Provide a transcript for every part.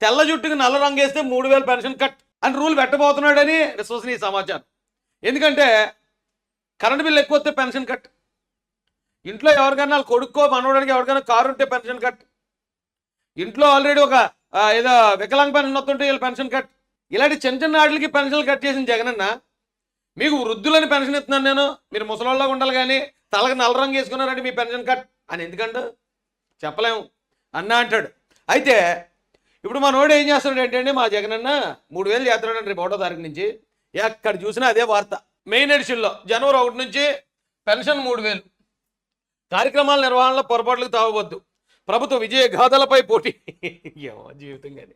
తెల్ల జుట్టుకి నల్ల రంగు వేస్తే 3,000 పెన్షన్ కట్ అని రూల్ పెట్టబోతున్నాడని విశ్వసనీయ సమాచారం. ఎందుకంటే కరెంట్ బిల్లు ఎక్కువ వస్తే పెన్షన్ కట్, ఇంట్లో ఎవరికైనా కొడుక్కో మనవడానికి ఎవరికైనా కారు ఉంటే పెన్షన్ కట్, ఇంట్లో ఆల్రెడీ ఒక ఏదో వికలాంగ పెన్షన్ వస్తుంటే వీళ్ళు పెన్షన్ కట్, ఇలాంటి చిన్న చిన్న వాటికి పెన్షన్లు కట్ చేసిన జగనన్న మీకు వృద్ధులని పెన్షన్ ఇస్తున్నాను నేను, మీరు ముసలోళ్ళగా ఉండాలి కానీ తలకి నల్ల రంగు వేసుకున్నారంటే మీ పెన్షన్ కట్ అని ఎందుకంటే చెప్పలేము అన్న అంటాడు. అయితే ఇప్పుడు మనోడు ఏం చేస్తున్నాడు ఏంటంటే మా జగనన్న 3,000 చేస్తున్నాడు రేపు 1వ తారీఖు నుంచి. ఎక్కడ చూసినా అదే వార్త. మెయిన్ ఎడిషన్లో జనవరి 1 నుంచి పెన్షన్ 3,000, కార్యక్రమాల నిర్వహణలో పొరపాట్లకు తావవద్దు, ప్రభుత్వ విజయ గాథలపై పోటీ. ఏమో జీవితం కానీ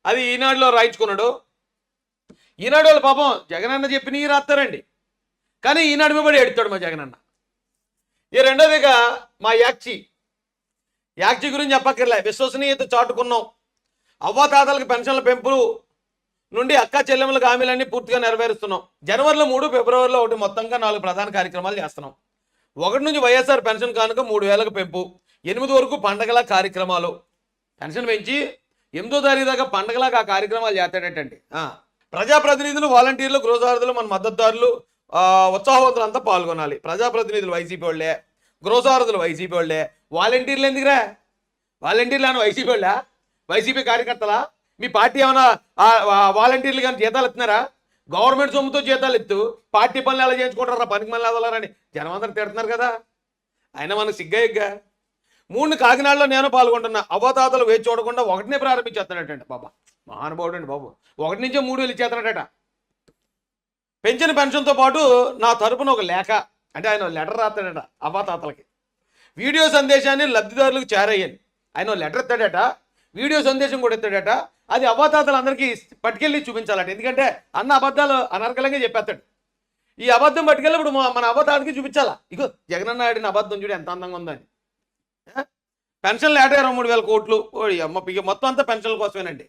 అది ఈనాడులో రాయించుకున్నాడు. ఈనాడు వాళ్ళు పాపం జగనన్న చెప్పినవి రాస్తారండి, కానీ ఈనాడు మీద ఎడుతాడు మా జగనన్న. ఈ రెండోదిగా మా యాక్చి గురించి చెప్పక్కర్లే, విశ్వసనీయత చాటుకున్నాం. అవ్వాతాతలకు పెన్షన్ల పెంపు నుండి అక్క చెల్లెమ్మలకు హామీలన్నీ పూర్తిగా నెరవేరుస్తున్నాం. జనవరిలో 3, ఫిబ్రవరిలో 1 మొత్తంగా 4 ప్రధాన కార్యక్రమాలు చేస్తున్నాం. 1 నుంచి వైఎస్ఆర్ పెన్షన్ కానుక 3,000కు పెంపు, 8 వరకు పండగల కార్యక్రమాలు. పెన్షన్ పెంచి 8వ తారీఖు దాకా పండగలాగా ఆ కార్యక్రమాలు చేస్తాడటండి. ప్రజాప్రతినిధులు, వాలంటీర్లు, గృహసారథులు, మన మద్దతుదారులు, ఉత్సాహవంతులు అంతా పాల్గొనాలి. ప్రజాప్రతినిధులు వైసీపీ వాళ్ళే, గృహసారథులు వైసీపీ వాళ్ళే, వాలంటీర్లు ఎందుకురా? వాలంటీర్లు అని వైసీపీ వాళ్ళా? వైసీపీ కార్యకర్తలా? మీ పార్టీ ఏమైనా వాలంటీర్లు కానీ జీతాలు ఇస్తున్నారా? గవర్నమెంట్ సొమ్ముతో జీతాలు ఇస్తూ పార్టీ పనులు ఎలా చేయించుకుంటారా? పనికి మళ్ళీ వదలరని జనం అందరూ తిడుతున్నారు కదా. అయినా మనకు సిగ్గా 3 కాకినాడలో నేను పాల్గొంటున్నా. అవ్వతాతలు వేచి చూడకుండా 1నే ప్రారంభించేస్తున్నాడట బాబా, మహానుభావుడు అండి బాబు. 1 నుంచే 3,000 ఇచ్చేస్తున్నాడట. పెంచిన పెన్షన్తో పాటు నా తరపున ఒక లేఖ, అంటే ఆయన లెటర్ రాస్తాడట అవ్వాతాతలకి. వీడియో సందేశాన్ని లబ్ధిదారులకు చేరయ్యని ఆయన లెటర్ ఎత్తాడట, వీడియో సందేశం కూడా ఎత్తాడట. అది అవ్వాతాతలందరికీ పట్టుకెళ్ళి చూపించాలట. ఎందుకంటే అన్న అబద్ధాలు అనర్గళంగా చెప్పేస్తాడు. ఈ అబద్ధం పట్టుకెళ్ళి ఇప్పుడు మన అవ్వాతాతకి చూపించాలా, ఇగో జగనన్న ఆడిన అబద్ధం చూడు ఎంత అందంగా ఉందని. పెన్షన్లు ఏటా 23,000 కోట్లు. అమ్మ మొత్తం అంతా పెన్షన్ల కోసమేనండి.